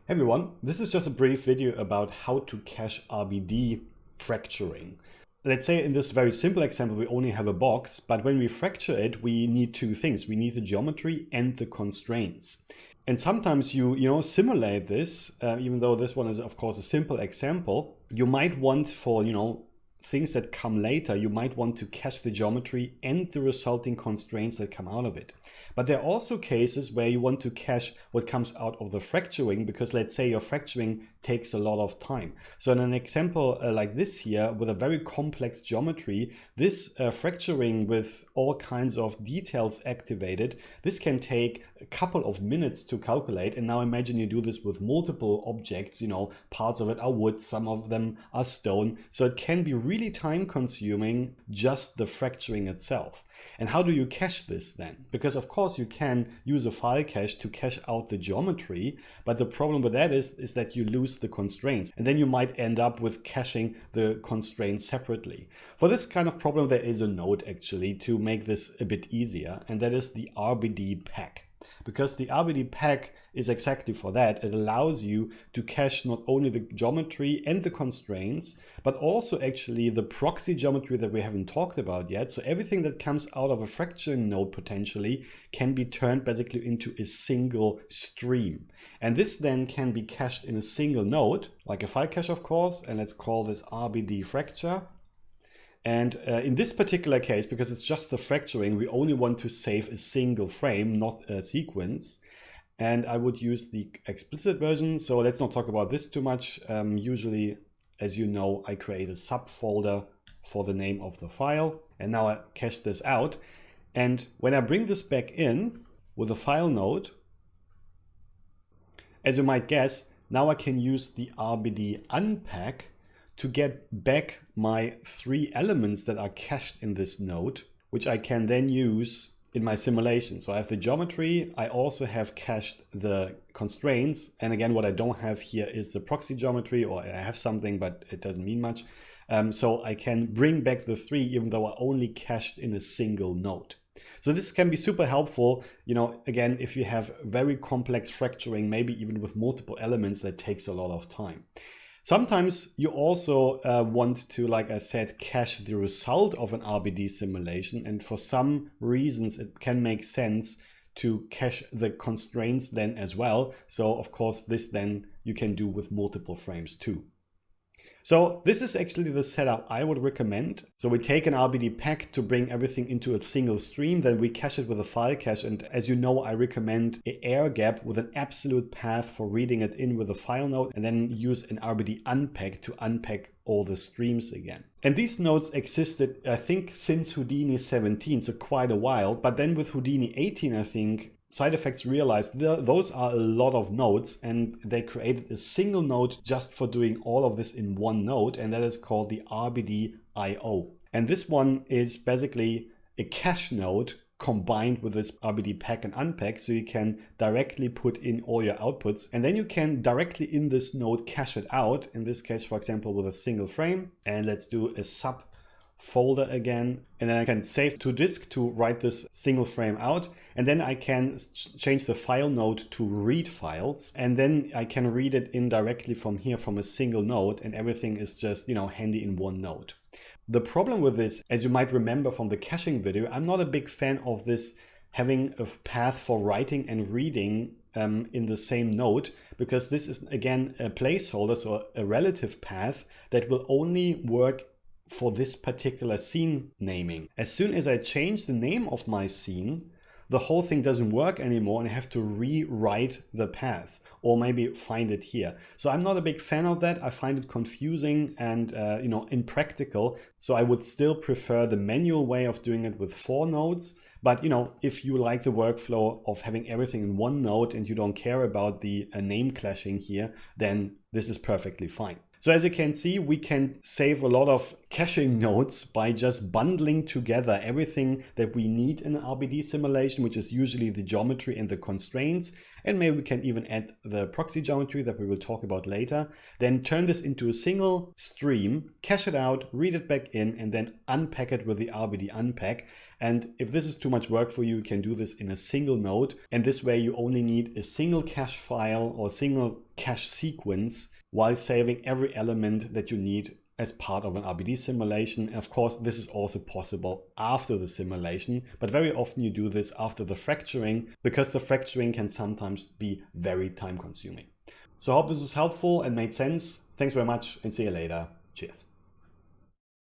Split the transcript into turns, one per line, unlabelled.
Hey everyone, this is just a brief video about how to cache RBD fracturing. Let's say in this very simple example we only have a box, but when we fracture it we need two things. We need the geometry and the constraints. And sometimes you simulate this, even though this one is of course a simple example. You might want for things that come later, you might want to cache the geometry and the resulting constraints that come out of it. But there are also cases where you want to cache what comes out of the fracturing, because let's say your fracturing takes a lot of time. So in an example like this here, with a very complex geometry, this fracturing with all kinds of details activated, this can take a couple of minutes to calculate. And now imagine you do this with multiple objects, parts of it are wood, some of them are stone. So it can be really time consuming, just the fracturing itself. And how do you cache this then? Because of course you can use a file cache to cache out the geometry, but the problem with that is that you lose the constraints, and then you might end up with caching the constraints separately. For this kind of problem there is a node actually to make this a bit easier, and that is the RBDpack. Because the RBDpack is exactly for that. It allows you to cache not only the geometry and the constraints, but also actually the proxy geometry that we haven't talked about yet. So everything that comes out of a fracturing node potentially can be turned basically into a single stream. And this then can be cached in a single node, like a file cache of course, and let's call this RBD fracture. And in this particular case, because it's just the fracturing, we only want to save a single frame, not a sequence. And I would use the explicit version. So let's not talk about this too much. Usually, as you know, I create a subfolder for the name of the file. And now I cache this out. And when I bring this back in with a file node, as you might guess, now I can use the RBDunpack to get back my three elements that are cached in this node, which I can then use in my simulation. So I have the geometry, I also have cached the constraints, and again what I don't have here is the proxy geometry, or I have something but it doesn't mean much. So I can bring back the three even though I only cached in a single node. So this can be super helpful, again, if you have very complex fracturing, maybe even with multiple elements, that takes a lot of time. Sometimes you also want to, like I said, cache the result of an RBD simulation. And for some reasons, it can make sense to cache the constraints then as well. So of course, this then you can do with multiple frames too. So this is actually the setup I would recommend. So we take an RBDpack to bring everything into a single stream, then we cache it with a file cache. And as you know, I recommend an air gap with an absolute path for reading it in with a file node, and then use an RBDunpack to unpack all the streams again. And these nodes existed, I think, since Houdini 17, so quite a while. But then with Houdini 18, I think, side effects realized those are a lot of nodes, and they created a single node just for doing all of this in one node, and that is called the RBDio. And this one is basically a cache node combined with this RBDpack and unpack, so you can directly put in all your outputs, and then you can directly in this node cache it out, in this case for example with a single frame. And let's do a sub folder again, and then I can save to disk to write this single frame out, and then I can change the file node to read files, and then I can read it in directly from here from a single node, and everything is just handy in one node. The problem with this, as you might remember from the caching video, I'm not a big fan of this having a path for writing and reading in the same node, because this is again a placeholder, so a relative path that will only work for this particular scene naming. As soon as I change the name of my scene, the whole thing doesn't work anymore and I have to rewrite the path or maybe find it here. So I'm not a big fan of that. I find it confusing and impractical. So I would still prefer the manual way of doing it with 4 nodes. But if you like the workflow of having everything in one node and you don't care about the name clashing here, then this is perfectly fine. So as you can see, we can save a lot of caching nodes by just bundling together everything that we need in an RBD simulation, which is usually the geometry and the constraints. and maybe we can even add the proxy geometry that we will talk about later. Then turn this into a single stream, cache it out, read it back in, and then unpack it with the RBDunpack. And if this is too much work for you, you can do this in a single node. And this way you only need a single cache file or single cache sequence while saving every element that you need as part of an RBD simulation. And of course, this is also possible after the simulation, but very often you do this after the fracturing because the fracturing can sometimes be very time consuming. So I hope this was helpful and made sense. Thanks very much and see you later. Cheers.